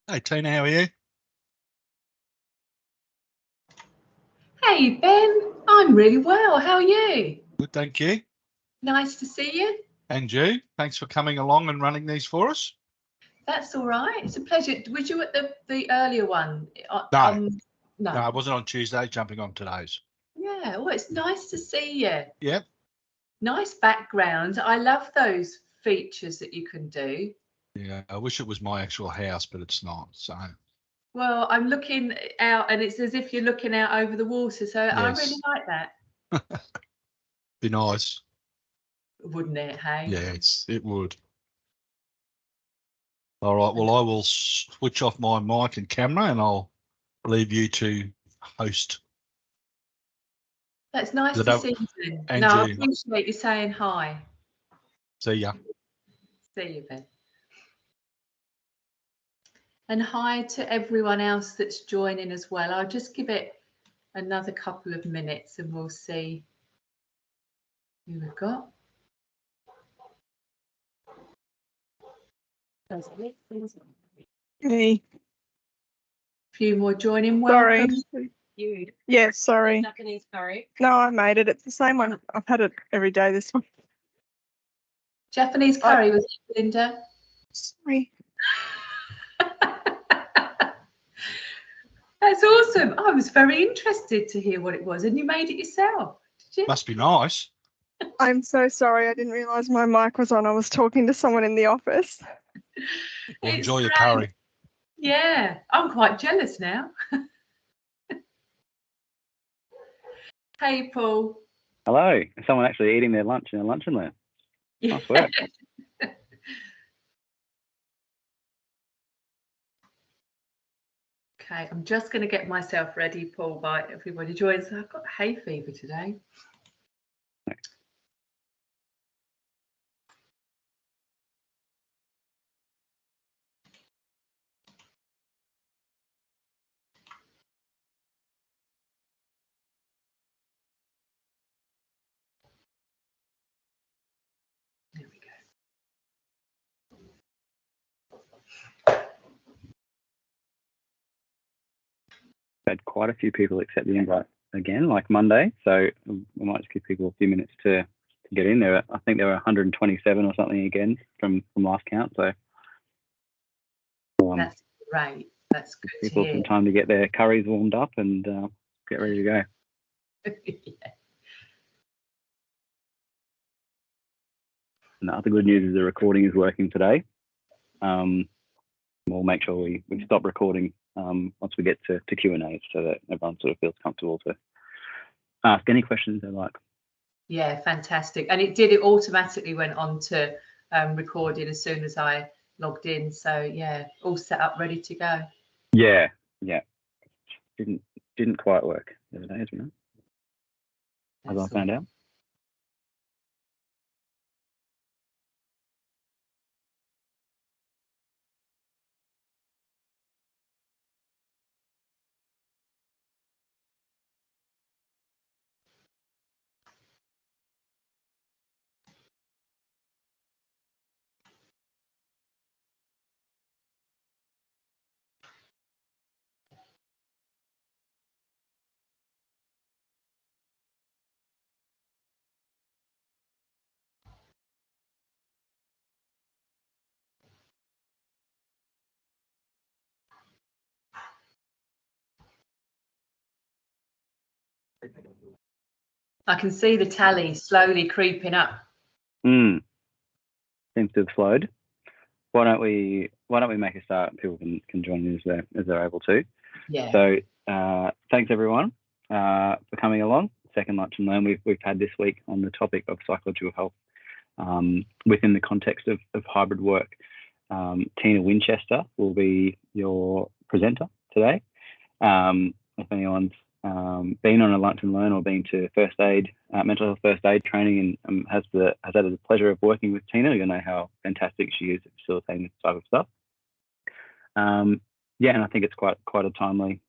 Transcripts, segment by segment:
Hey, Tina, how are you? Hey, Ben. I'm really well. How are you? Good, thank you. Nice to see you. And you? Thanks for coming along and running these for us. That's all right. It's a pleasure. Was you at the earlier one? No. No. No, I wasn't on Tuesday, jumping on today's. Yeah. Well, it's nice to see you. Yep. Nice background. I love those features that you can do. Yeah, I wish it was my actual house, but it's not. So. Well, I'm looking out, and it's as if you're looking out over the water. So I really like that. Be nice. Wouldn't it? Hey. Yeah, it would. All right. Well, I will switch off my mic and camera, and I'll leave you to host. That's nice to see you, Ben. No, I appreciate you saying hi. See ya. See you, Ben. And hi to everyone else that's joining as well. I'll just give it another couple of minutes and we'll see who we've got. Hey. A few more joining. Welcome. Sorry. You. Yeah, sorry. Japanese curry. No, I made it. It's the same one. I've had it every day this week. Japanese curry, was it, Linda? Sorry. That's awesome. I was very interested to hear what it was, and you made it yourself, did you? Must be nice. I'm so sorry. I didn't realise my mic was on. I was talking to someone in the office. Well, enjoy your curry. Yeah, I'm quite jealous now. Hey, Paul. Hello. Someone actually eating their lunch in a luncheon there. Nice work. Okay, I'm just going to get myself ready, Paul, by everybody joins. I've got hay fever today. Had quite a few people accept the invite again, like Monday. So we might just give people a few minutes to get in there. I think there were 127 or something again from last count. So That's great. That's good to people hear. some time to get their curries warmed up and get ready to go. Yeah. And the other good news is the recording is working today. We'll make sure we stop recording once we get to Q&A, so that everyone sort of feels comfortable to ask any questions they like. Yeah, fantastic. And it automatically went on to recording as soon as I logged in. So yeah, all set up, ready to go. Yeah. Didn't quite work the other day, as we know. As I found out. I can see the tally slowly creeping up. Seems to have slowed. Why don't we make a start? People can join in as they're able to. Yeah. So thanks everyone for coming along. Second Lunch and Learn we've had this week on the topic of psychological health within the context of hybrid work. Tina Winchester will be your presenter today. If anyone's been on a Lunch and Learn or been to first aid, mental health first aid training and has had the pleasure of working with Tina, you'll know how fantastic she is at facilitating this type of stuff. Yeah, and I think it's quite a timely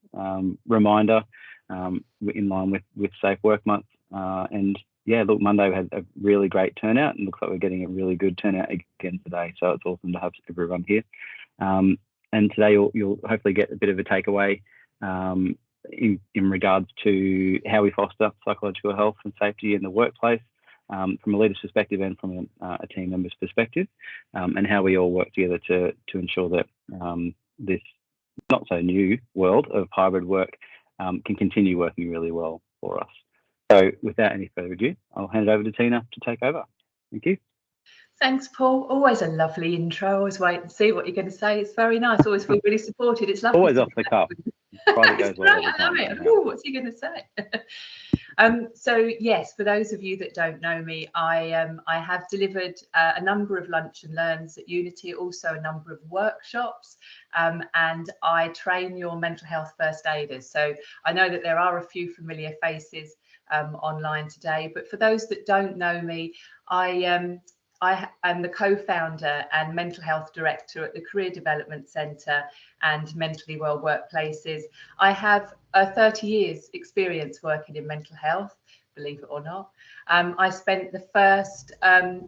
reminder in line with Safe Work Month. And yeah, look, Monday we had a really great turnout, and looks like we're getting a really good turnout again today. So it's awesome to have everyone here. And today you'll hopefully get a bit of a takeaway in regards to how we foster psychological health and safety in the workplace, from a leader's perspective and from a team member's perspective, and how we all work together to ensure that this not so new world of hybrid work can continue working really well for us. So without any further ado, I'll hand it over to Tina to take over. Thank you. Thanks, Paul. Always a lovely intro. Always wait and see what you're going to say. It's very nice. Always feel really supported. It's lovely. Always off the cuff. Private goes well every I love time. it. Ooh, what's he going to say? So yes, for those of you that don't know me, I have delivered a number of Lunch and Learns at Unity, also a number of workshops, and I train your mental health first aiders. So I know that there are a few familiar faces online today, but for those that don't know me, I am the co-founder and mental health director at the Career Development Centre and Mentally Well Workplaces. I have 30 years experience working in mental health, believe it or not. I spent the first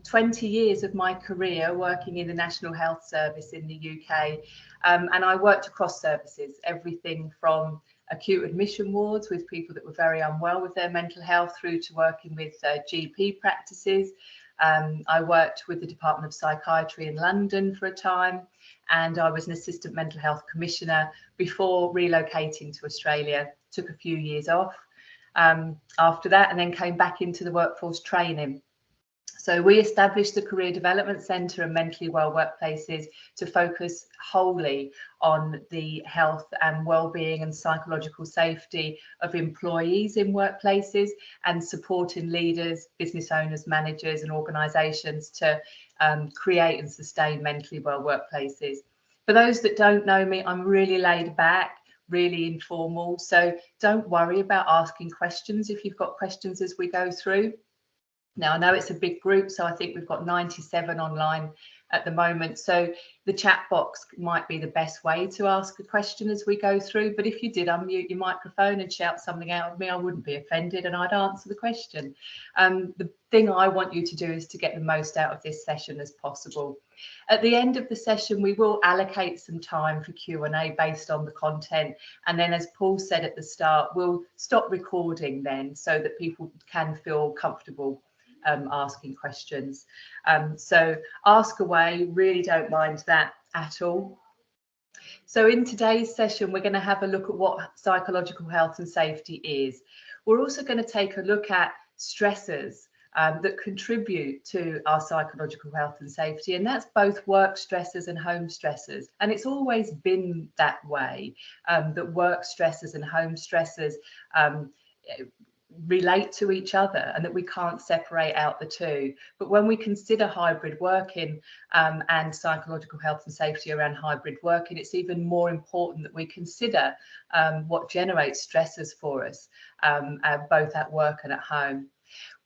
20 years of my career working in the National Health Service in the UK, and I worked across services, everything from acute admission wards with people that were very unwell with their mental health through to working with GP practices. I worked with the Department of Psychiatry in London for a time, and I was an assistant mental health commissioner before relocating to Australia. Took a few years off after that, and then came back into the workforce training. So we established the Career Development Centre and Mentally Well Workplaces to focus wholly on the health and well-being and psychological safety of employees in workplaces, and supporting leaders, business owners, managers and organisations to create and sustain mentally well workplaces. For those that don't know me, I'm really laid back, really informal. So don't worry about asking questions if you've got questions as we go through. Now, I know it's a big group, so I think we've got 97 online at the moment. So the chat box might be the best way to ask a question as we go through. But if you did unmute your microphone and shout something out at me, I wouldn't be offended and I'd answer the question. The thing I want you to do is to get the most out of this session as possible. At the end of the session, we will allocate some time for Q&A based on the content. And then, as Paul said at the start, we'll stop recording then so that people can feel comfortable asking questions. So ask away, really don't mind that at all. So in today's session, we're going to have a look at what psychological health and safety is. We're also going to take a look at stressors that contribute to our psychological health and safety, and that's both work stressors and home stressors. And it's always been that way, that work stressors and home stressors relate to each other and that we can't separate out the two. But when we consider hybrid working and psychological health and safety around hybrid working, it's even more important that we consider what generates stressors for us, both at work and at home.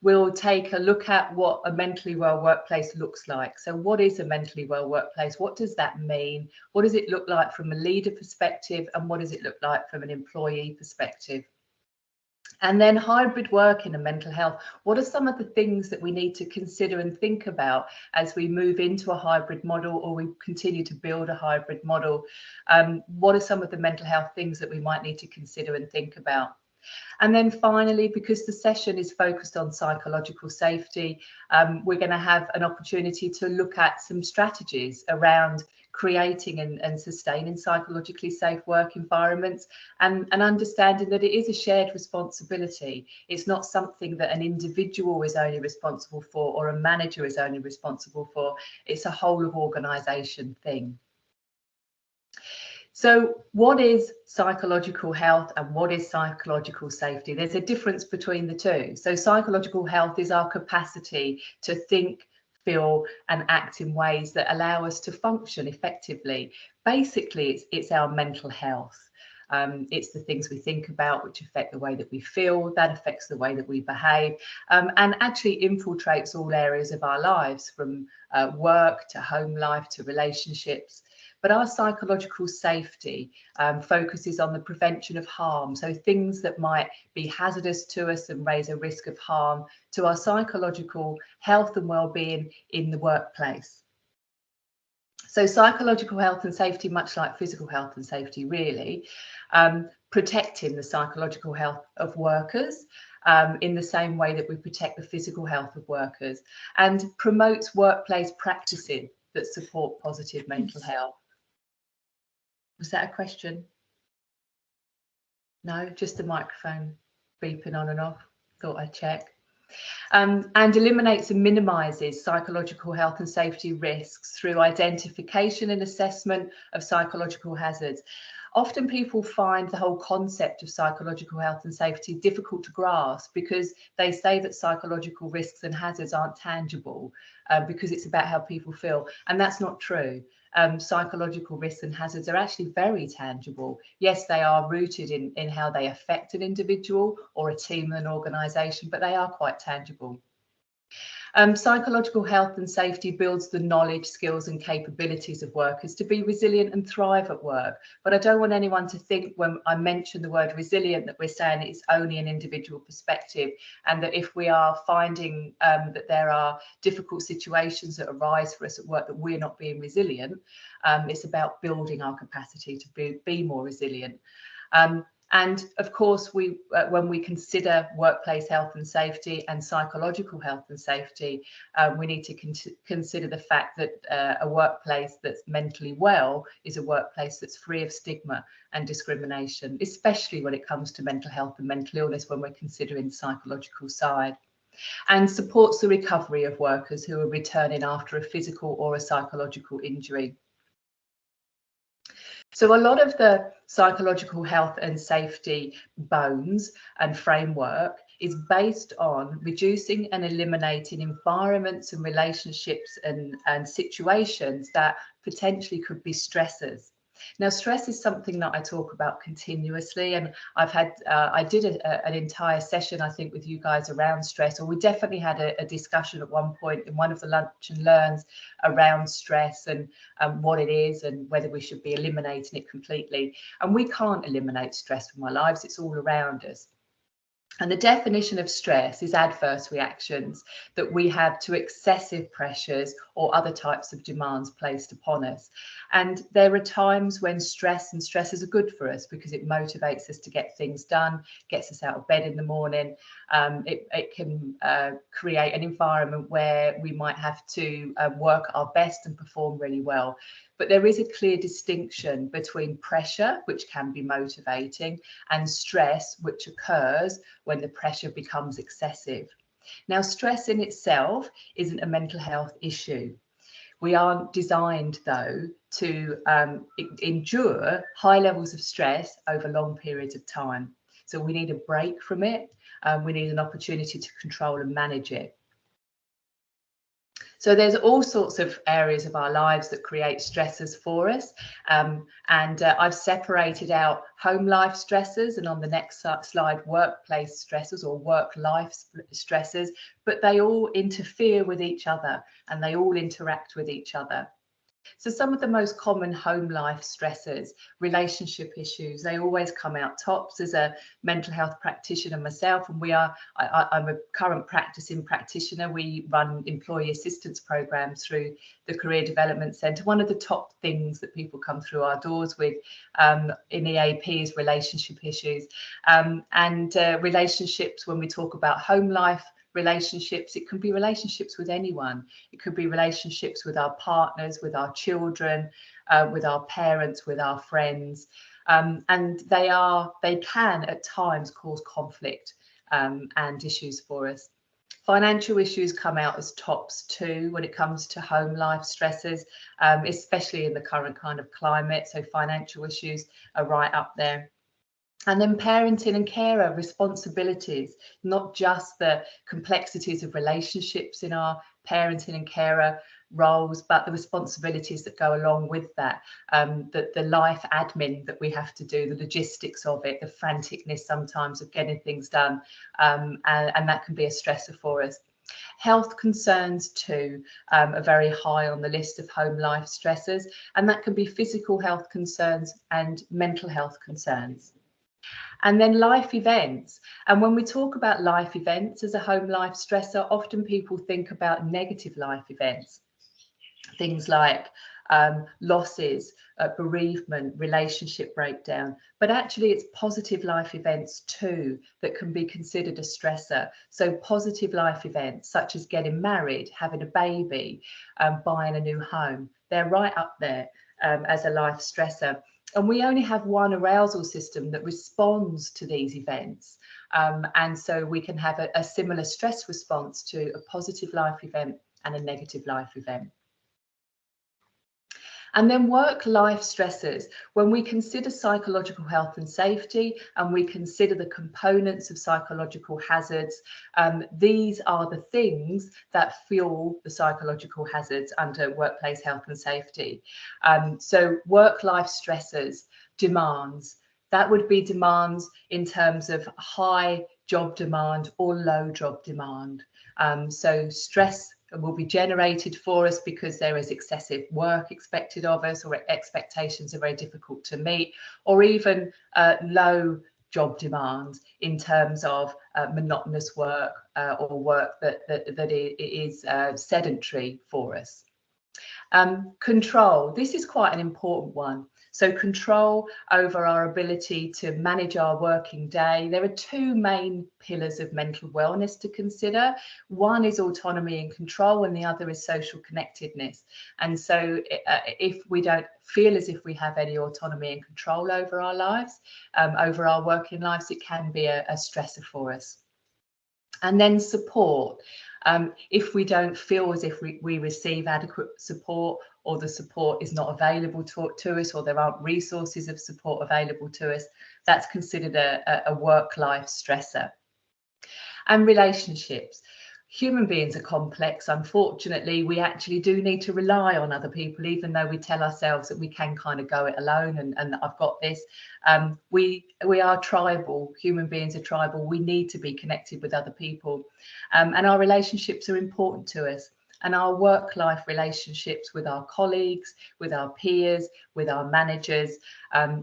We'll take a look at what a mentally well workplace looks like. So what is a mentally well workplace? What does that mean? What does it look like from a leader perspective? And what does it look like from an employee perspective? And then hybrid working and mental health. What are some of the things that we need to consider and think about as we move into a hybrid model or we continue to build a hybrid model? What are some of the mental health things that we might need to consider and think about? And then finally, because the session is focused on psychological safety, we're going to have an opportunity to look at some strategies around creating and sustaining psychologically safe work environments, and understanding that it is a shared responsibility. It's not something that an individual is only responsible for or a manager is only responsible for. It's a whole of organisation thing. So what is psychological health and what is psychological safety? There's a difference between the two. So psychological health is our capacity to think, feel and act in ways that allow us to function effectively. Basically, it's our mental health. It's the things we think about which affect the way that we feel, that affects the way that we behave, and actually infiltrates all areas of our lives, from work to home life to relationships. But our psychological safety focuses on the prevention of harm. So things that might be hazardous to us and raise a risk of harm to our psychological health and well-being in the workplace. So psychological health and safety, much like physical health and safety, really, protecting the psychological health of workers in the same way that we protect the physical health of workers, and promotes workplace practices that support positive mental health. Was that a question? No, just the microphone beeping on and off. Thought I'd check. And eliminates and minimises psychological health and safety risks through identification and assessment of psychological hazards. Often people find the whole concept of psychological health and safety difficult to grasp because they say that psychological risks and hazards aren't tangible because it's about how people feel. And that's not true. Psychological risks and hazards are actually very tangible. Yes, they are rooted in how they affect an individual or a team and an organisation, but they are quite tangible. Psychological health and safety builds the knowledge, skills and capabilities of workers to be resilient and thrive at work. But I don't want anyone to think when I mention the word resilient that we're saying it's only an individual perspective, and that if we are finding that there are difficult situations that arise for us at work that we're not being resilient. It's about building our capacity to be more resilient. And of course, when we consider workplace health and safety and psychological health and safety, we need to consider the fact that a workplace that's mentally well is a workplace that's free of stigma and discrimination, especially when it comes to mental health and mental illness when we're considering the psychological side, and supports the recovery of workers who are returning after a physical or a psychological injury. So a lot of the psychological health and safety bones and framework is based on reducing and eliminating environments and relationships and situations that potentially could be stressors. Now, stress is something that I talk about continuously, and I did an entire session, I think, with you guys around stress, or we definitely had a discussion at one point in one of the lunch and learns around stress and what it is and whether we should be eliminating it completely. And we can't eliminate stress from our lives, it's all around us. And the definition of stress is adverse reactions that we have to excessive pressures or other types of demands placed upon us. And there are times when stress and stressors are good for us because it motivates us to get things done, gets us out of bed in the morning. It can create an environment where we might have to work our best and perform really well. But there is a clear distinction between pressure, which can be motivating, and stress, which occurs when the pressure becomes excessive. Now, stress in itself isn't a mental health issue. We aren't designed, though, to endure high levels of stress over long periods of time. So we need a break from it. We need an opportunity to control and manage it. So there's all sorts of areas of our lives that create stressors for us. I've separated out home life stressors, and on the next slide, workplace stressors or work life stressors, but they all interfere with each other and they all interact with each other. So some of the most common home life stressors, relationship issues, they always come out tops. As a mental health practitioner myself, and I'm a current practicing practitioner, we run employee assistance programs through the Career Development Centre. One of the top things that people come through our doors with in EAP is relationship issues. Relationships, when we talk about home life relationships, it can be relationships with anyone. It could be relationships with our partners, with our children, with our parents, with our friends, and they can at times cause conflict and issues for us. Financial issues come out as tops too when it comes to home life stresses, especially in the current kind of climate. So financial issues are right up there. And then parenting and carer responsibilities, not just the complexities of relationships in our parenting and carer roles, but the responsibilities that go along with that, the life admin that we have to do, the logistics of it, the franticness sometimes of getting things done, and that can be a stressor for us. Health concerns too are very high on the list of home life stressors, and that can be physical health concerns and mental health concerns. And then life events. And when we talk about life events as a home life stressor, often people think about negative life events. Things like losses, bereavement, relationship breakdown. But actually it's positive life events too that can be considered a stressor. So positive life events such as getting married, having a baby, buying a new home, they're right up there as a life stressor. And we only have one arousal system that responds to these events. And so we can have a similar stress response to a positive life event and a negative life event. And then work-life stressors. When we consider psychological health and safety, and we consider the components of psychological hazards, these are the things that fuel the psychological hazards under workplace health and safety. So work-life stressors, demands, that would be demands in terms of high job demand or low job demand. So stress will be generated for us because there is excessive work expected of us, or expectations are very difficult to meet, or even low job demand in terms of monotonous work or work that is sedentary for us. Control, this is quite an important one. So control over our ability to manage our working day. There are two main pillars of mental wellness to consider. One is autonomy and control, and the other is social connectedness. And so if we don't feel as if we have any autonomy and control over our lives, over our working lives, it can be a stressor for us. And then support. If we don't feel as if we receive adequate support, or the support is not available to us, or there aren't resources of support available to us, that's considered a work-life stressor. And relationships. human beings are complex. Unfortunately, we actually do need to rely on other people, even though we tell ourselves that we can kind of go it alone and I've got this. We are tribal. Human beings are tribal. We need to be connected with other people, and our relationships are important to us. And our work-life relationships with our colleagues, with our peers, with our managers,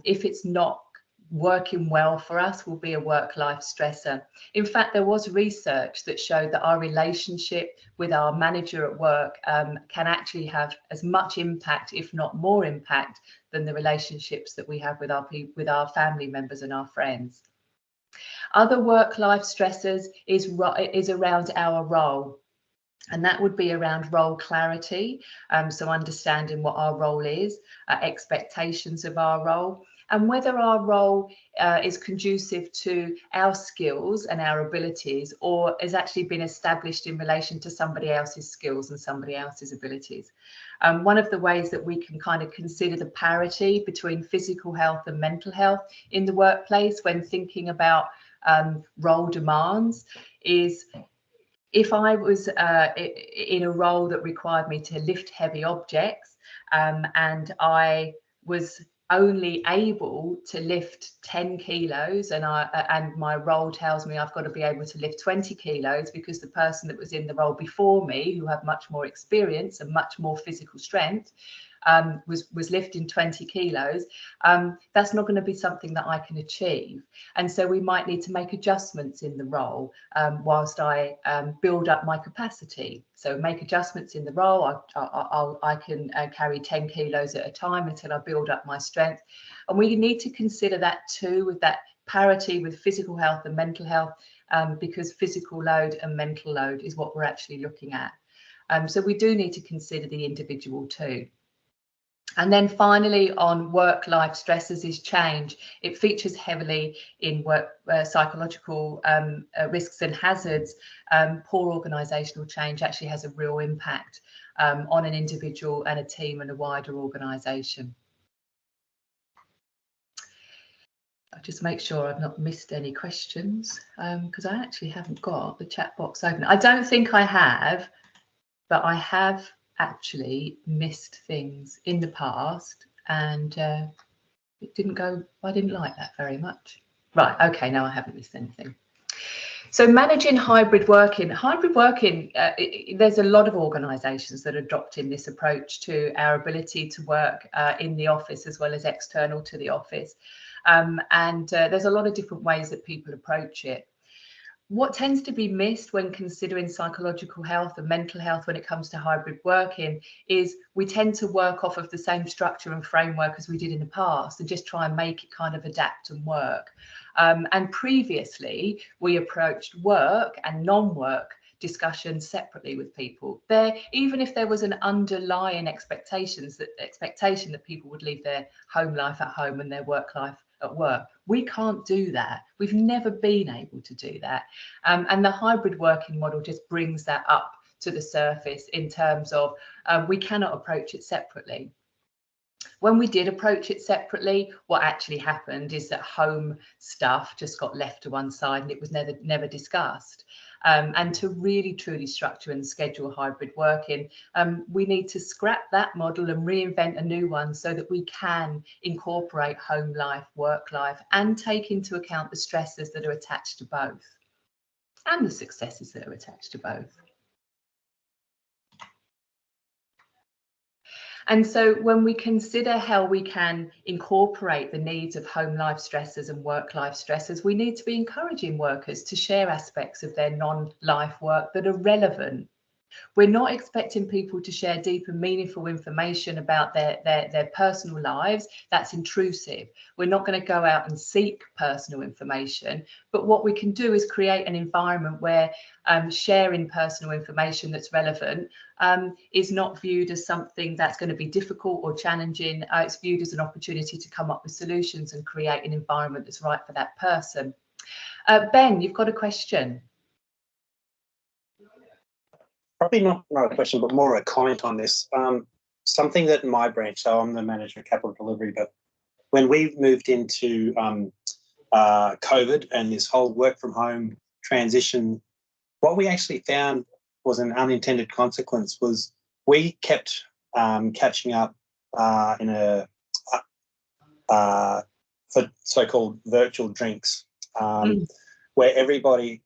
if it's not working well for us, will be a work-life stressor. In fact, there was research that showed that our relationship with our manager at work can actually have as much impact, if not more impact, than the relationships that we have with our family members and our friends. Other work-life stressors is around our role. And that would be around role clarity, so understanding what our role is, expectations of our role, and whether our role is conducive to our skills and our abilities, or has actually been established in relation to somebody else's skills and somebody else's abilities. One of the ways that we can kind of consider the parity between physical health and mental health in the workplace when thinking about role demands is, if I was in a role that required me to lift heavy objects, and I was only able to lift 10 kilos and my role tells me I've got to be able to lift 20 kilos because the person that was in the role before me, who had much more experience and much more physical strength, was lifting 20 kilos, that's not going to be something that I can achieve. And so we might need to make adjustments in the role whilst I build up my capacity. So make adjustments in the role. I can carry 10 kilos at a time until I build up my strength. And we need to consider that too, with that parity with physical health and mental health, because physical load and mental load is what we're actually looking at. So we do need to consider the individual too. And then finally, on work-life stresses is change. It features heavily in work psychological risks and hazards. Poor organisational change actually has a real impact on an individual and a team and a wider organisation. I'll just make sure I've not missed any questions, because I actually haven't got the chat box open. I don't think I have, but I have actually missed things in the past, and it didn't go, I didn't like that very much. Right, okay, no, I haven't missed anything. So managing hybrid working, there's a lot of organisations that are adopting this approach to our ability to work in the office as well as external to the office. And there's a lot of different ways that people approach it. What tends to be missed when considering psychological health and mental health when it comes to hybrid working is we tend to work off of the same structure and framework as we did in the past and just try and make it kind of adapt and work. And previously, we approached work and non-work discussions separately with people. Even if there was an underlying expectation that people would leave their home life at home and their work life at work. We can't do that. We've never been able to do that. And the hybrid working model just brings that up to the surface in terms of we cannot approach it separately. When we did approach it separately, what actually happened is that home stuff just got left to one side and it was never discussed. And to really truly structure and schedule hybrid working, we need to scrap that model and reinvent a new one so that we can incorporate home life, work life, and take into account the stresses that are attached to both and the successes that are attached to both. And so when we consider how we can incorporate the needs of home life stressors and work life stressors, we need to be encouraging workers to share aspects of their non-life work that are relevant. We're not expecting people to share deep and meaningful information about their personal lives. That's intrusive. We're not going to go out and seek personal information, but what we can do is create an environment where sharing personal information that's relevant is not viewed as something that's going to be difficult or challenging. It's viewed as an opportunity to come up with solutions and create an environment that's right for that person. Ben, you've got a question. Probably not a question, but more a comment on this. Something that in my branch, so I'm the manager of capital delivery, but when we moved into COVID and this whole work from home transition, what we actually found was an unintended consequence was we kept catching up in a for so-called virtual drinks, where everybody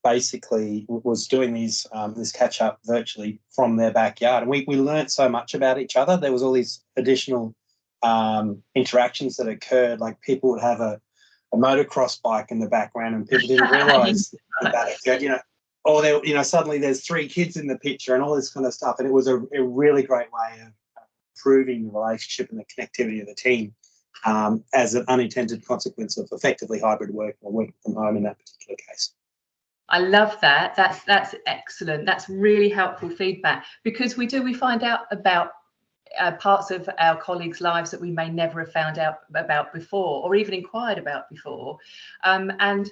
basically was doing these this catch up virtually from their backyard, and we learned so much about each other. There was all these additional interactions that occurred, like people would have a motocross bike in the background, and people didn't realise about it. You know, or there, you know, suddenly there's 3 kids in the picture, and all this kind of stuff. And it was a really great way of improving the relationship and the connectivity of the team as an unintended consequence of effectively hybrid work or working from home in that particular case. I love that. That's excellent. That's really helpful feedback, because we find out about parts of our colleagues' lives that we may never have found out about before, or even inquired about before. And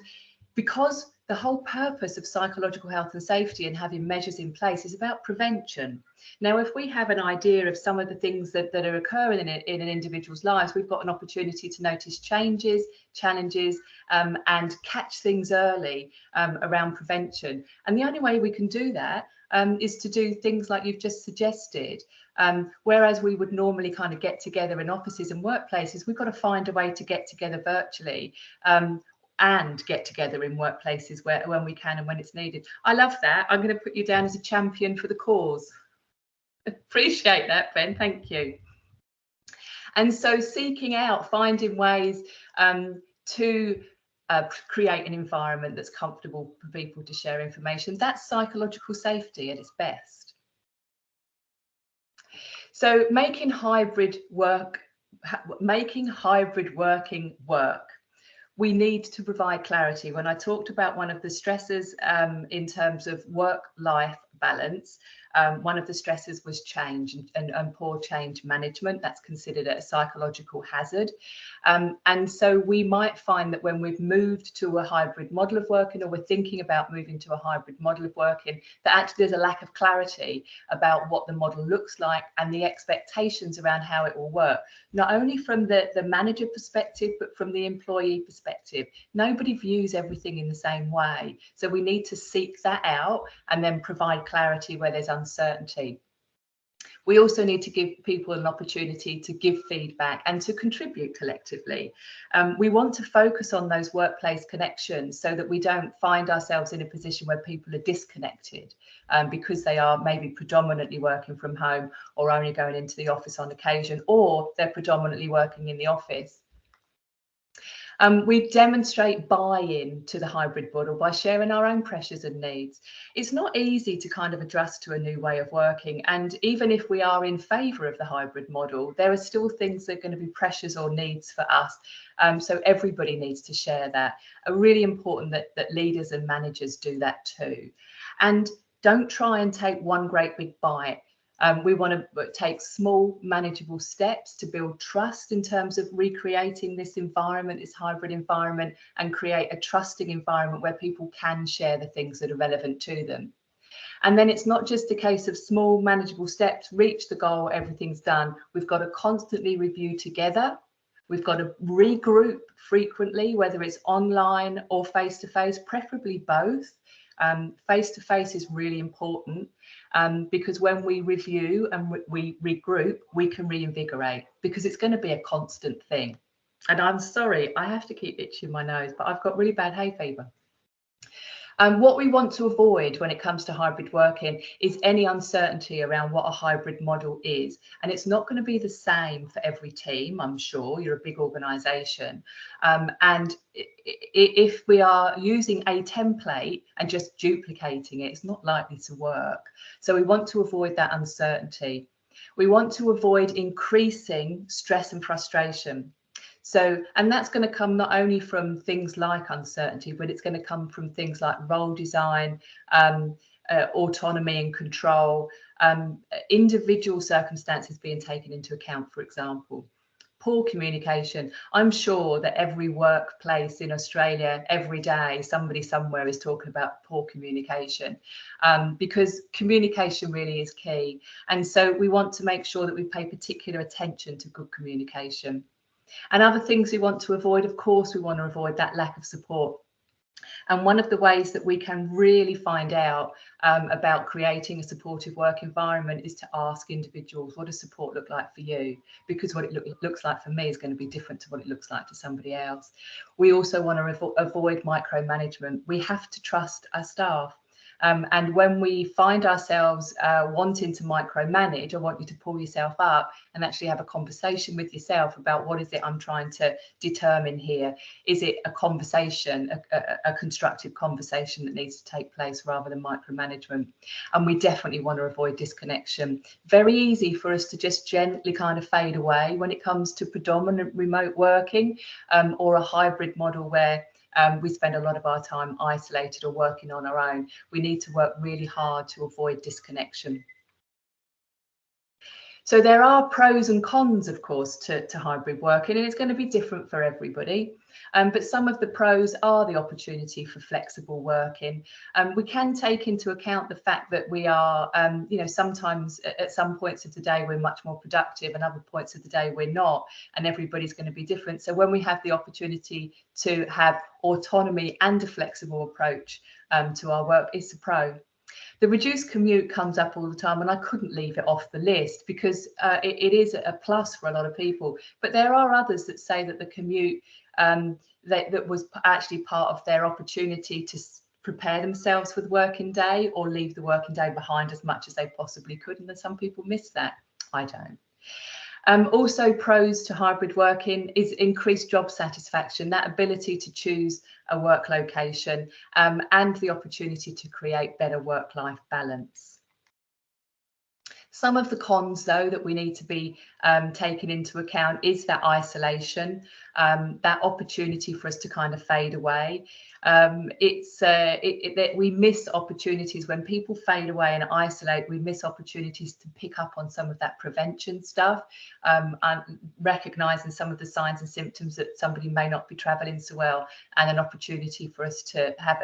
because the whole purpose of psychological health and safety and having measures in place is about prevention. Now, if we have an idea of some of the things that are occurring in an individual's lives, we've got an opportunity to notice changes, challenges, and catch things early around prevention. And the only way we can do that is to do things like you've just suggested. Whereas we would normally kind of get together in offices and workplaces, we've got to find a way to get together virtually. And get together in workplaces when we can and when it's needed. I love that. I'm going to put you down as a champion for the cause. Appreciate that, Ben. Thank you. And so seeking out, finding ways to create an environment that's comfortable for people to share information, that's psychological safety at its best. So making hybrid working work. We need to provide clarity. When I talked about one of the stresses in terms of work-life balance, one of the stresses was change and poor change management. That's considered a psychological hazard. And so we might find that when we've moved to a hybrid model of working, or we're thinking about moving to a hybrid model of working, that actually there's a lack of clarity about what the model looks like and the expectations around how it will work, not only from the manager perspective, but from the employee perspective. Nobody views everything in the same way. So we need to seek that out and then provide clarity where there's uncertainty. We also need to give people an opportunity to give feedback and to contribute collectively. We want to focus on those workplace connections so that we don't find ourselves in a position where people are disconnected because they are maybe predominantly working from home or only going into the office on occasion, or they're predominantly working in the office. We demonstrate buy-in to the hybrid model by sharing our own pressures and needs. It's not easy to kind of adjust to a new way of working. And even if we are in favour of the hybrid model, there are still things that are going to be pressures or needs for us. So everybody needs to share that. Really important that leaders and managers do that too. And don't try and take one great big bite. We want to take small, manageable steps to build trust in terms of recreating this environment, this hybrid environment, and create a trusting environment where people can share the things that are relevant to them. And then it's not just a case of small, manageable steps, reach the goal, everything's done. We've got to constantly review together. We've got to regroup frequently, whether it's online or face-to-face, preferably both. Face-to-face is really important because when we review and we regroup, we can reinvigorate, because it's going to be a constant thing. And I'm sorry, I have to keep itching my nose, but I've got really bad hay fever. What we want to avoid when it comes to hybrid working is any uncertainty around what a hybrid model is. And it's not going to be the same for every team, I'm sure. You're a big organisation. And if we are using a template and just duplicating it, it's not likely to work. So we want to avoid that uncertainty. We want to avoid increasing stress and frustration. So, and that's going to come not only from things like uncertainty, but it's going to come from things like role design, autonomy and control, individual circumstances being taken into account, for example. Poor communication. I'm sure that every workplace in Australia, every day, somebody somewhere is talking about poor communication because communication really is key. And so we want to make sure that we pay particular attention to good communication. And other things we want to avoid, of course, we want to avoid that lack of support. And one of the ways that we can really find out about creating a supportive work environment is to ask individuals, what does support look like for you? Because what it looks like for me is going to be different to what it looks like to somebody else. We also want to avoid micromanagement. We have to trust our staff. And when we find ourselves wanting to micromanage, I want you to pull yourself up and actually have a conversation with yourself about what is it I'm trying to determine here. Is it a conversation, a constructive conversation that needs to take place rather than micromanagement? And we definitely want to avoid disconnection. Very easy for us to just gently kind of fade away when it comes to predominant remote working or a hybrid model where we spend a lot of our time isolated or working on our own. We need to work really hard to avoid disconnection. So there are pros and cons, of course, to hybrid working, and it's going to be different for everybody. But some of the pros are the opportunity for flexible working. We can take into account the fact that we are, sometimes at some points of the day we're much more productive, and other points of the day we're not, and everybody's going to be different. So when we have the opportunity to have autonomy and a flexible approach to our work, it's a pro. The reduced commute comes up all the time, and I couldn't leave it off the list because it is a plus for a lot of people. But there are others that say that the commute that was actually part of their opportunity to prepare themselves for the working day or leave the working day behind as much as they possibly could. And then some people miss that. I don't. Also, pros to hybrid working is increased job satisfaction, that ability to choose a work location and the opportunity to create better work-life balance. Some of the cons, though, that we need to be taken into account is that isolation, that opportunity for us to kind of fade away. That we miss opportunities when people fade away and isolate. We miss opportunities to pick up on some of that prevention stuff and recognizing some of the signs and symptoms that somebody may not be traveling so well, and an opportunity for us to have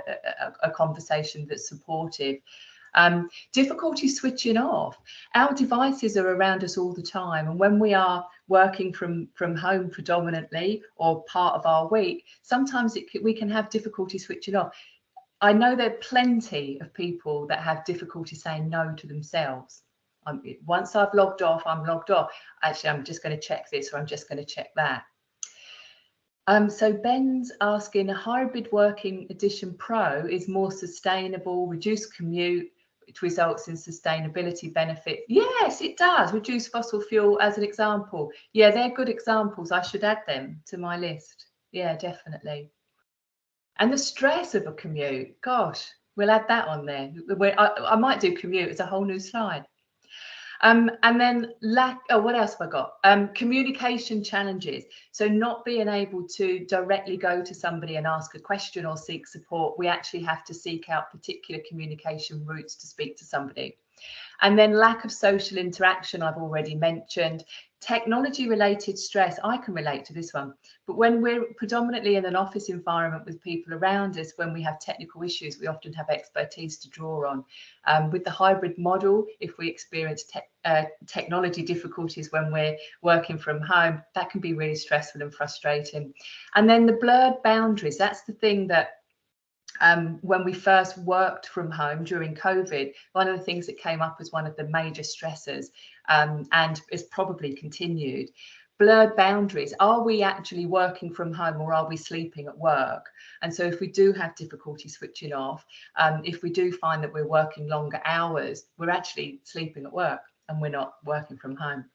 a conversation that's supportive. Difficulty switching off. Our devices are around us all the time, and when we are working from home predominantly or part of our week, sometimes we can have difficulty switching off. I know there are plenty of people that have difficulty saying no to themselves. Once I've logged off, I'm logged off. Actually, I'm just going to check this, or I'm just going to check that. So Ben's asking, a hybrid working edition Pro is more sustainable, reduced commute, which results in sustainability benefits. Yes, it does. Reduce fossil fuel as an example. Yeah, they're good examples. I should add them to my list. Yeah, definitely. And the stress of a commute. Gosh, we'll add that on there. I might do commute as a whole new slide. And then what else have I got? Communication challenges. So not being able to directly go to somebody and ask a question or seek support, we actually have to seek out particular communication routes to speak to somebody. And then lack of social interaction, I've already mentioned. Technology related stress, I can relate to this one, but when we're predominantly in an office environment with people around us, when we have technical issues, we often have expertise to draw on. With the hybrid model, if we experience technology difficulties when we're working from home, that can be really stressful and frustrating. And then the blurred boundaries, that's the thing that when we first worked from home during COVID, one of the things that came up as one of the major stressors and is probably continued, blurred boundaries. Are we actually working from home or are we sleeping at work? And so if we do have difficulty switching off, if we do find that we're working longer hours, we're actually sleeping at work and we're not working from home.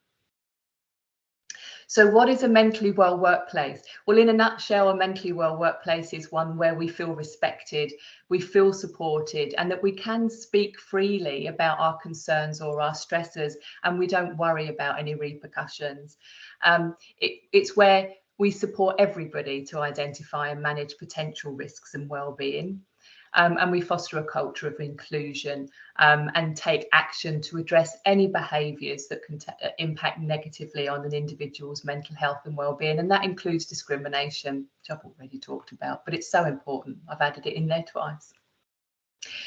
So what is a mentally well workplace? Well, in a nutshell, a mentally well workplace is one where we feel respected, we feel supported, and that we can speak freely about our concerns or our stressors, and we don't worry about any repercussions. It's where we support everybody to identify and manage potential risks and well-being. And we foster a culture of inclusion and take action to address any behaviours that can impact negatively on an individual's mental health and well-being. And that includes discrimination, which I've already talked about, but it's so important. I've added it in there twice.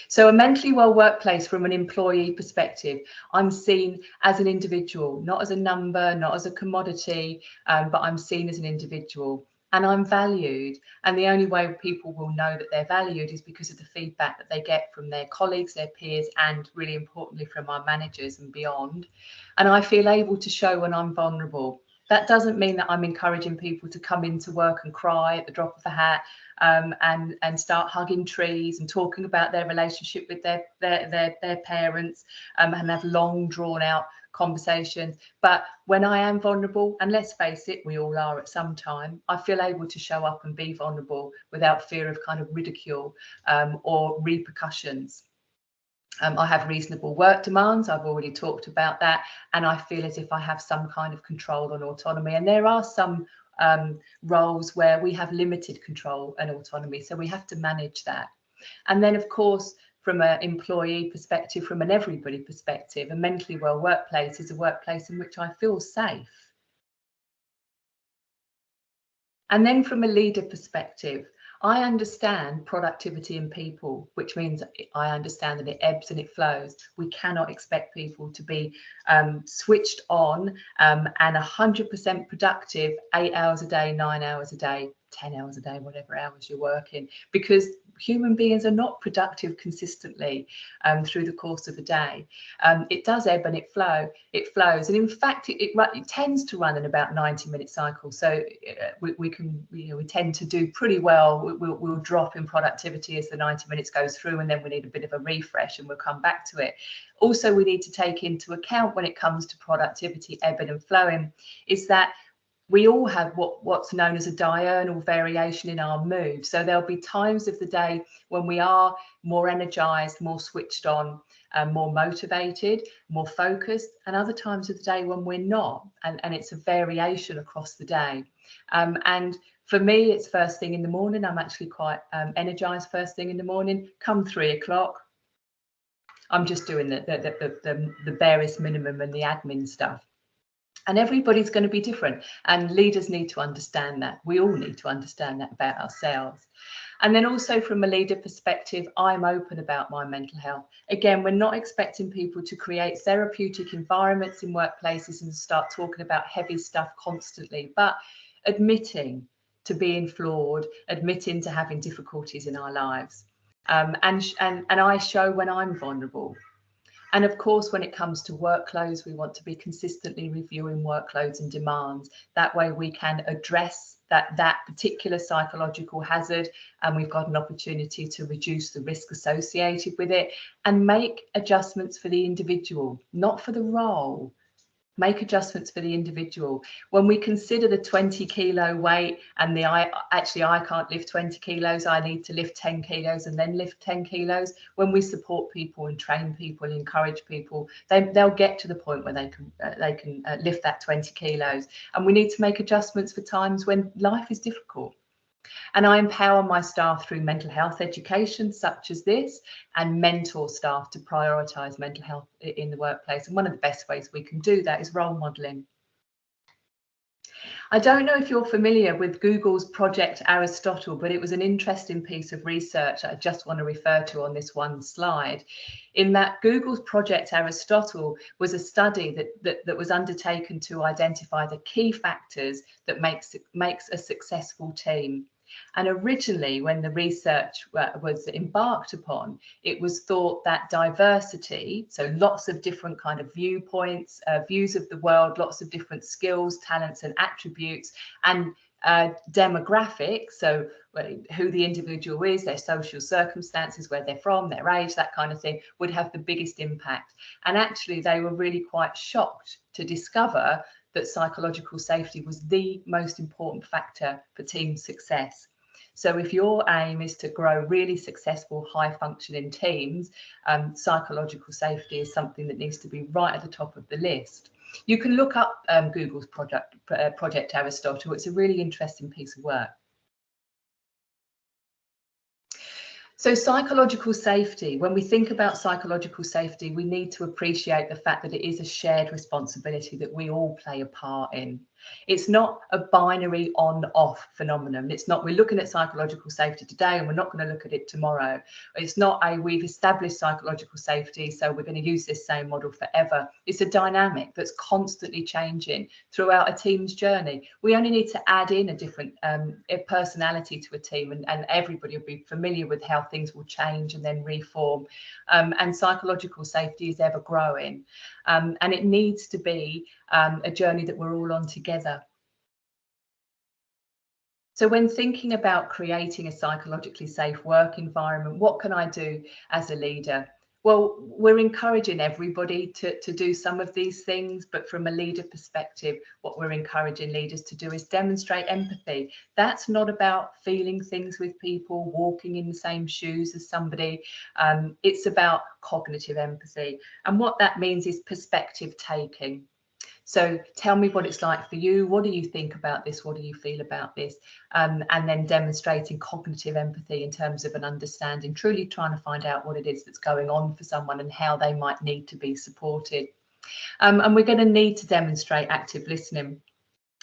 So a mentally well workplace from an employee perspective, I'm seen as an individual, not as a number, not as a commodity, but I'm seen as an individual. and I'm valued. And the only way people will know that they're valued is because of the feedback that they get from their colleagues, their peers, and really importantly from my managers and beyond. And I feel able to show when I'm vulnerable. That doesn't mean that I'm encouraging people to come into work and cry at the drop of a hat, and start hugging trees and talking about their relationship with their parents, and have long drawn out conversations. But when I am vulnerable, and let's face it, we all are at some time, I feel able to show up and be vulnerable without fear of kind of ridicule or repercussions. I have reasonable work demands. I've already talked about that. And I feel as if I have some kind of control and autonomy. And there are some roles where we have limited control and autonomy. So we have to manage that. And then, of course, from an employee perspective, from an everybody perspective, a mentally well workplace is a workplace in which I feel safe. And then from a leader perspective, I understand productivity in people, which means I understand that it ebbs and it flows. We cannot expect people to be switched on and 100% productive 8 hours a day, 9 hours a day, 10 hours a day, whatever hours you're working, because human beings are not productive consistently through the course of a day. It does ebb and it flows, and in fact it tends to run in about 90-minute cycles. So we tend to do pretty well. We'll drop in productivity as the 90 minutes goes through, and then we need a bit of a refresh and we'll come back to it. Also, we need to take into account when it comes to productivity ebbing and flowing is that we all have what's known as a diurnal variation in our mood. So there'll be times of the day when we are more energized, more switched on, more motivated, more focused, and other times of the day when we're not. And it's a variation across the day. And for me, it's first thing in the morning. I'm actually quite energized first thing in the morning. Come 3 o'clock, I'm just doing the barest minimum and the admin stuff. And everybody's going to be different, and leaders need to understand that. We all need to understand that about ourselves. And then also from a leader perspective, I'm open about my mental health. Again, we're not expecting people to create therapeutic environments in workplaces and start talking about heavy stuff constantly, but admitting to being flawed, admitting to having difficulties in our lives. And I show when I'm vulnerable. And of course, when it comes to workloads, we want to be consistently reviewing workloads and demands. That way we can address that particular psychological hazard, and we've got an opportunity to reduce the risk associated with it and make adjustments for the individual, not for the role. Make adjustments for the individual. When we consider the 20-kilo weight and I can't lift 20 kilos, I need to lift 10 kilos and then lift 10 kilos. When we support people and train people and encourage people, they'll get to the point where they can lift that 20 kilos. And we need to make adjustments for times when life is difficult. And I empower my staff through mental health education such as this, and mentor staff to prioritise mental health in the workplace. And one of the best ways we can do that is role modelling. I don't know if you're familiar with Google's Project Aristotle, but it was an interesting piece of research that I just want to refer to on this one slide. In that, Google's Project Aristotle was a study that was undertaken to identify the key factors that makes a successful team. And originally, when the research was embarked upon, it was thought that diversity, so lots of different kind of viewpoints, views of the world, lots of different skills, talents and attributes, and demographics, so who the individual is, their social circumstances, where they're from, their age, that kind of thing, would have the biggest impact. And actually, they were really quite shocked to discover that psychological safety was the most important factor for team success. So if your aim is to grow really successful, high-functioning teams, psychological safety is something that needs to be right at the top of the list. You can look up Google's Project Aristotle. It's a really interesting piece of work. So psychological safety, when we think about psychological safety, we need to appreciate the fact that it is a shared responsibility that we all play a part in. It's not a binary on-off phenomenon. It's not, we're looking at psychological safety today and we're not going to look at it tomorrow. It's not a, we've established psychological safety, so we're going to use this same model forever. It's a dynamic that's constantly changing throughout a team's journey. We only need to add in a different personality to a team, and everybody will be familiar with how things will change and then reform. And psychological safety is ever growing. And it needs to be a journey that we're all on together. So when thinking about creating a psychologically safe work environment, what can I do as a leader? Well, we're encouraging everybody to do some of these things, but from a leader perspective, what we're encouraging leaders to do is demonstrate empathy. That's not about feeling things with people, walking in the same shoes as somebody. It's about cognitive empathy. And what that means is perspective taking. So tell me what it's like for you. What do you think about this? What do you feel about this? And then demonstrating cognitive empathy in terms of an understanding, truly trying to find out what it is that's going on for someone and how they might need to be supported. And we're going to need to demonstrate active listening.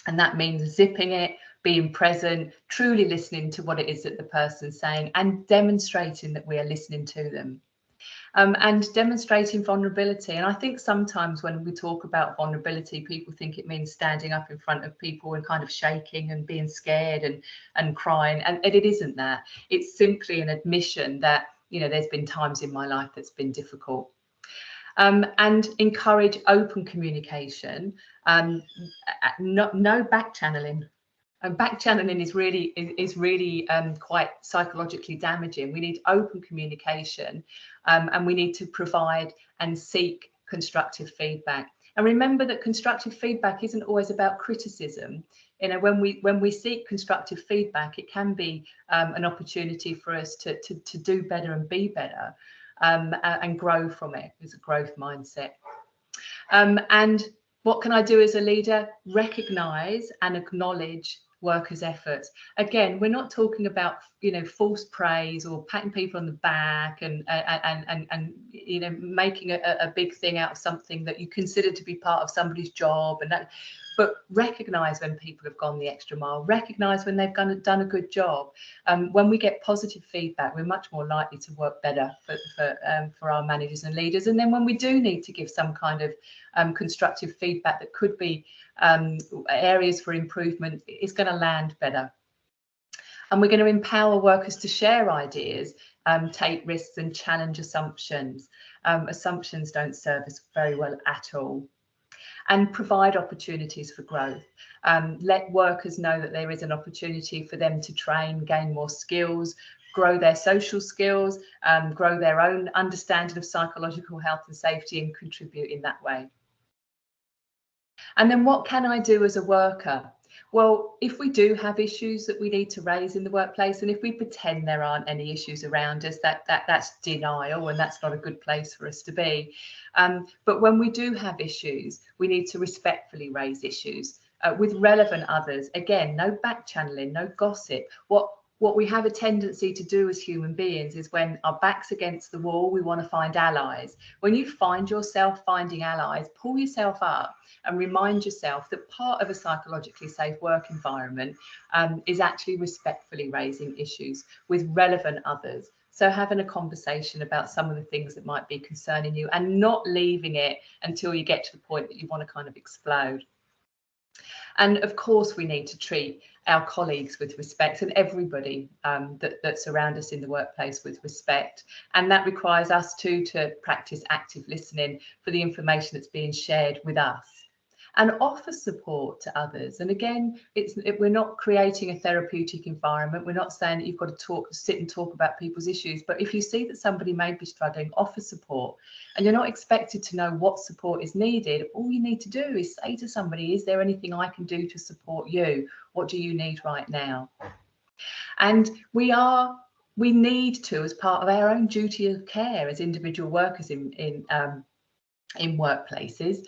And that means zipping it, being present, truly listening to what it is that the person's saying and demonstrating that we are listening to them. And demonstrating vulnerability. And I think sometimes when we talk about vulnerability, people think it means standing up in front of people and kind of shaking and being scared and crying. And it isn't that. It's simply an admission that, you know, there's been times in my life that's been difficult. And encourage open communication, no back channeling. And back channeling is really quite psychologically damaging. We need open communication, and we need to provide and seek constructive feedback. And remember that constructive feedback isn't always about criticism. You know, when we seek constructive feedback, it can be an opportunity for us to do better and be better, and grow from it. There's a growth mindset. And what can I do as a leader? Recognise and acknowledge workers' efforts. Again, we're not talking about, you know, false praise or patting people on the back and you know, making a big thing out of something that you consider to be part of somebody's job, and that. But recognise when people have gone the extra mile. Recognise when they've done a good job. When we get positive feedback, we're much more likely to work better for our managers and leaders. And then when we do need to give some kind of constructive feedback that could be areas for improvement, it's going to land better. And we're going to empower workers to share ideas, take risks and challenge assumptions. Assumptions don't serve us very well at all. And provide opportunities for growth. Let workers know that there is an opportunity for them to train, gain more skills, grow their social skills, grow their own understanding of psychological health and safety, and contribute in that way. And then what can I do as a worker? Well, if we do have issues that we need to raise in the workplace, and if we pretend there aren't any issues around us, that's denial, and that's not a good place for us to be. But when we do have issues, we need to respectfully raise issues with relevant others. Again, no back channeling, no gossip. What we have a tendency to do as human beings is, when our back's against the wall, we want to find allies. When you find yourself finding allies, pull yourself up and remind yourself that part of a psychologically safe work environment is actually respectfully raising issues with relevant others. So having a conversation about some of the things that might be concerning you, and not leaving it until you get to the point that you want to kind of explode. And of course, we need to treat our colleagues with respect, and everybody that's around us in the workplace with respect. And that requires us to practice active listening for the information that's being shared with us, and offer support to others. And again, we're not creating a therapeutic environment. We're not saying that you've got to sit and talk about people's issues. But if you see that somebody may be struggling, offer support. And you're not expected to know what support is needed. All you need to do is say to somebody, is there anything I can do to support you? What do you need right now? And we need to, as part of our own duty of care as individual workers in in workplaces,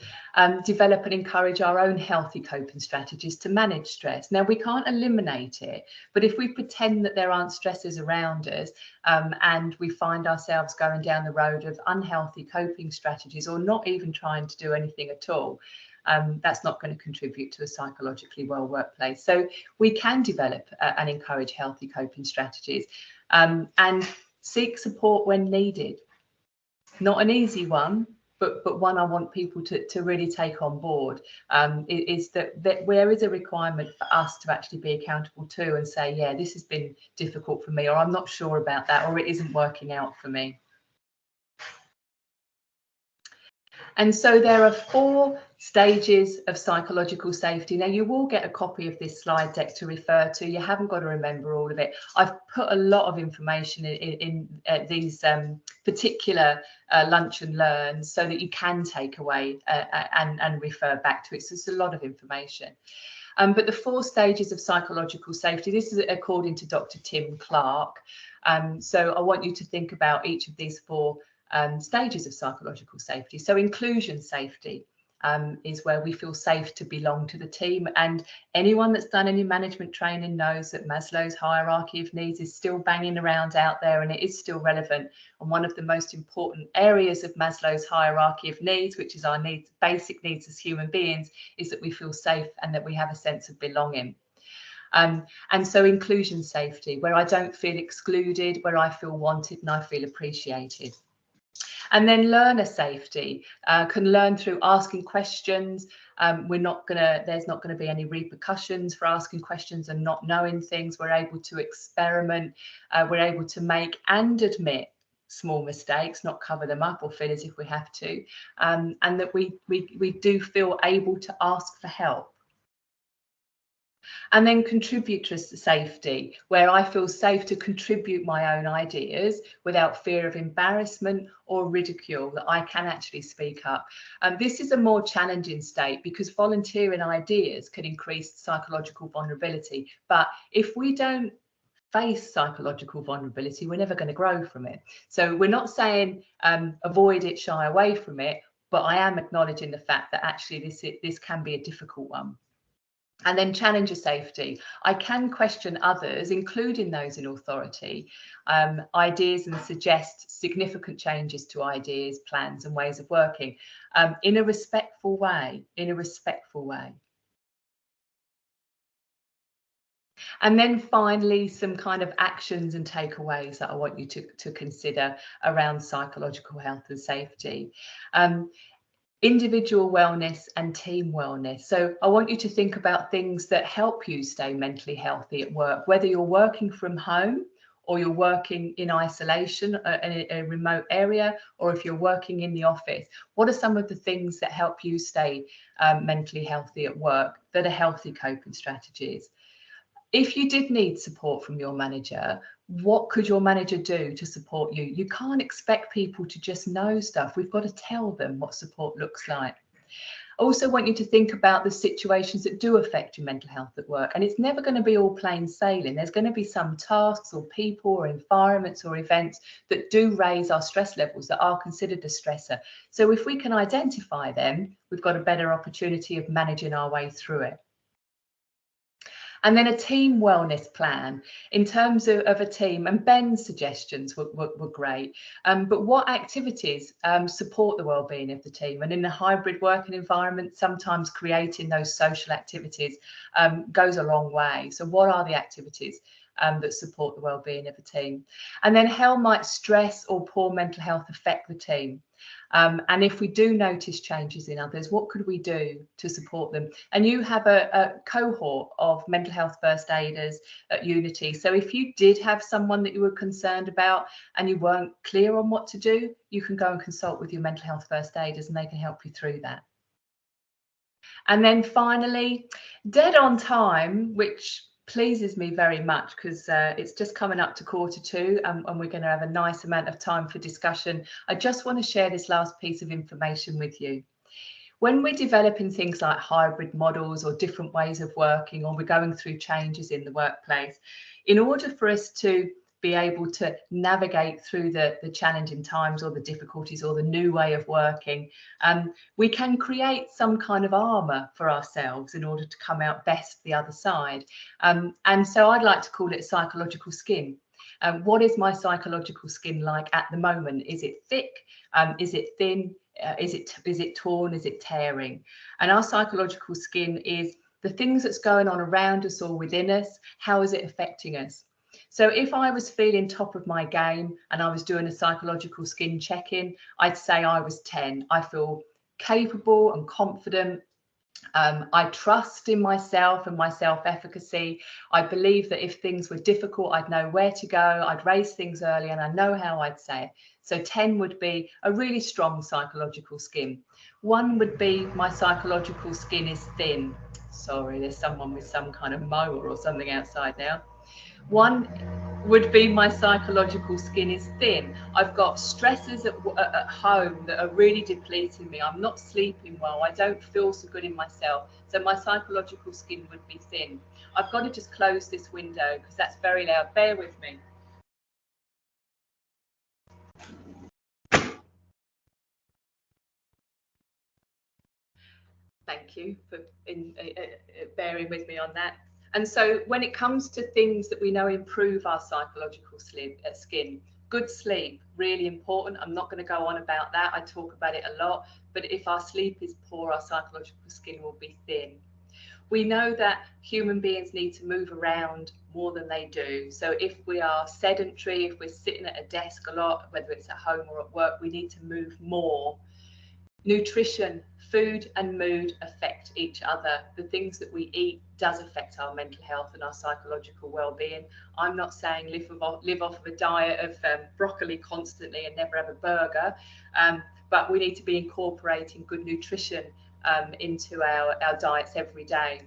develop and encourage our own healthy coping strategies to manage stress. Now, we can't eliminate it, but if we pretend that there aren't stresses around us, and we find ourselves going down the road of unhealthy coping strategies or not even trying to do anything at all, that's not going to contribute to a psychologically well workplace. So we can develop and encourage healthy coping strategies, and seek support when needed. Not an easy one, but one I want people to really take on board, is that there is a requirement for us to actually be accountable to and say, yeah, this has been difficult for me, or I'm not sure about that, or it isn't working out for me. And so there are 4 stages of psychological safety. Now, you will get a copy of this slide deck to refer to. You haven't got to remember all of it. I've put a lot of information in these particular lunch and learns so that you can take away and refer back to it. So it's a lot of information. But the 4 stages of psychological safety, this is according to Dr. Tim Clark. So I want you to think about each of these 4 stages of psychological safety. So inclusion safety is where we feel safe to belong to the team. And anyone that's done any management training knows that Maslow's hierarchy of needs is still banging around out there, and it is still relevant. And one of the most important areas of Maslow's hierarchy of needs, which is our needs, basic needs as human beings, is that we feel safe and that we have a sense of belonging. And so inclusion safety, where I don't feel excluded, where I feel wanted and I feel appreciated. And then learner safety, can learn through asking questions. There's not going to be any repercussions for asking questions and not knowing things. We're able to experiment. We're able to make and admit small mistakes, not cover them up or feel as if we have to, and that we do feel able to ask for help. And then contributor safety, where I feel safe to contribute my own ideas without fear of embarrassment or ridicule, that I can actually speak up. This is a more challenging state because volunteering ideas can increase psychological vulnerability. But if we don't face psychological vulnerability, we're never going to grow from it. So we're not saying avoid it, shy away from it, but I am acknowledging the fact that actually this can be a difficult one. And then challenger safety. I can question others, including those in authority, ideas, and suggest significant changes to ideas, plans, and ways of working in a respectful way. And then finally, some kind of actions and takeaways that I want you to consider around psychological health and safety. Individual wellness and team wellness. So I want you to think about things that help you stay mentally healthy at work, whether you're working from home or you're working in isolation in a remote area, or if you're working in the office. What are some of the things that help you stay mentally healthy at work that are healthy coping strategies? If you did need support from your manager, what could your manager do to support you? You can't expect people to just know stuff. We've got to tell them what support looks like. I also want you to think about the situations that do affect your mental health at work. And it's never going to be all plain sailing. There's going to be some tasks or people or environments or events that do raise our stress levels, that are considered a stressor. So if we can identify them, we've got a better opportunity of managing our way through it. And then a team wellness plan in terms of a team, and Ben's suggestions were great. But what activities support the well-being of the team? And in a hybrid working environment, sometimes creating those social activities goes a long way. So what are the activities that support the well-being of a team? And then how might stress or poor mental health affect the team? And if we do notice changes in others, what could we do to support them? And you have a cohort of mental health first aiders at Unity. So if you did have someone that you were concerned about and you weren't clear on what to do, you can go and consult with your mental health first aiders and they can help you through that. And then finally, dead on time, which pleases me very much because it's just coming up to 1:45 and we're going to have a nice amount of time for discussion. I just want to share this last piece of information with you. When we're developing things like hybrid models or different ways of working, or we're going through changes in the workplace, in order for us to be able to navigate through the challenging times or the difficulties or the new way of working, we can create some kind of armour for ourselves in order to come out best the other side. And so I'd like to call it psychological skin. What is my psychological skin like at the moment? Is it thick? Is it thin? Is it torn? Is it tearing? And our psychological skin is the things that's going on around us or within us. How is it affecting us? So if I was feeling top of my game and I was doing a psychological skin check-in, I'd say I was 10. I feel capable and confident. I trust in myself and my self-efficacy. I believe that if things were difficult, I'd know where to go. I'd raise things early and I know how I'd say it. So 10 would be a really strong psychological skin. 1 would be my psychological skin is thin. Sorry, there's someone with some kind of mower or something outside now. 1 would be my psychological skin is thin. I've got stresses at home that are really depleting me. I'm not sleeping well. I don't feel so good in myself. So my psychological skin would be thin. I've got to just close this window because that's very loud. Bear with me. Thank you for bearing with me on that. And so when it comes to things that we know improve our psychological skin, good sleep, really important. I'm not going to go on about that. I talk about it a lot. But if our sleep is poor, our psychological skin will be thin. We know that human beings need to move around more than they do. So if we are sedentary, if we're sitting at a desk a lot, whether it's at home or at work, we need to move more. Nutrition, food and mood affect each other. The things that we eat does affect our mental health and our psychological well-being. I'm not saying live off of a diet of broccoli constantly and never have a burger, but we need to be incorporating good nutrition into our diets every day.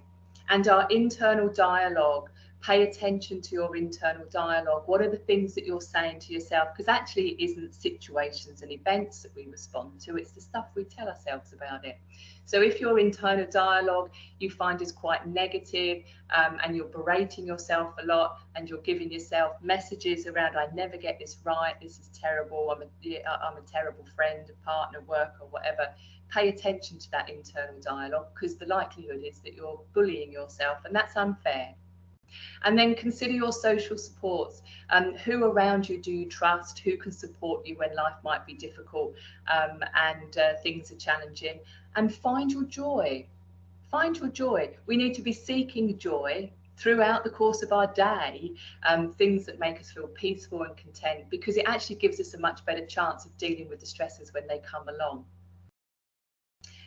And our internal dialogue, pay attention to your internal dialogue. What are the things that you're saying to yourself? Because actually it isn't situations and events that we respond to, it's the stuff we tell ourselves about it. So if your internal dialogue you find is quite negative and you're berating yourself a lot and you're giving yourself messages around, I never get this right, this is terrible, I'm a terrible friend, a partner, worker, whatever, pay attention to that internal dialogue, because the likelihood is that you're bullying yourself and that's unfair. And then consider your social supports. Who around you do you trust? Who can support you when life might be difficult and things are challenging? And find your joy. Find your joy. We need to be seeking joy throughout the course of our day, things that make us feel peaceful and content, because it actually gives us a much better chance of dealing with the stresses when they come along.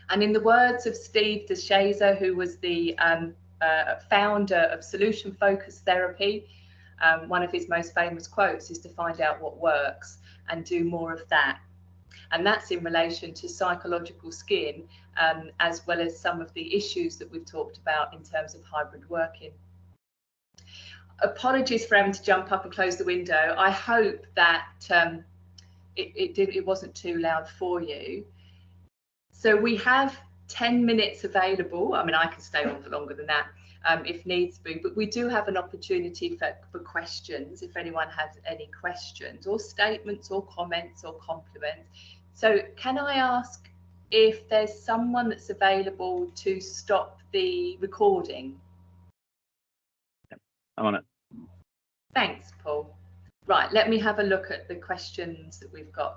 And in the words of Steve DeShazer, who was the founder of Solution Focused Therapy, one of his most famous quotes is to find out what works and do more of that. And that's in relation to psychological skin, as well as some of the issues that we've talked about in terms of hybrid working. Apologies for having to jump up and close the window. I hope that it wasn't too loud for you. So we have 10 minutes available. I mean, I can stay on for longer than that if needs be, but we do have an opportunity for questions if anyone has any questions or statements or comments or compliments. So can I ask if there's someone that's available to stop the recording? I'm on it. Thanks, Paul. Right, let me have a look at the questions that we've got.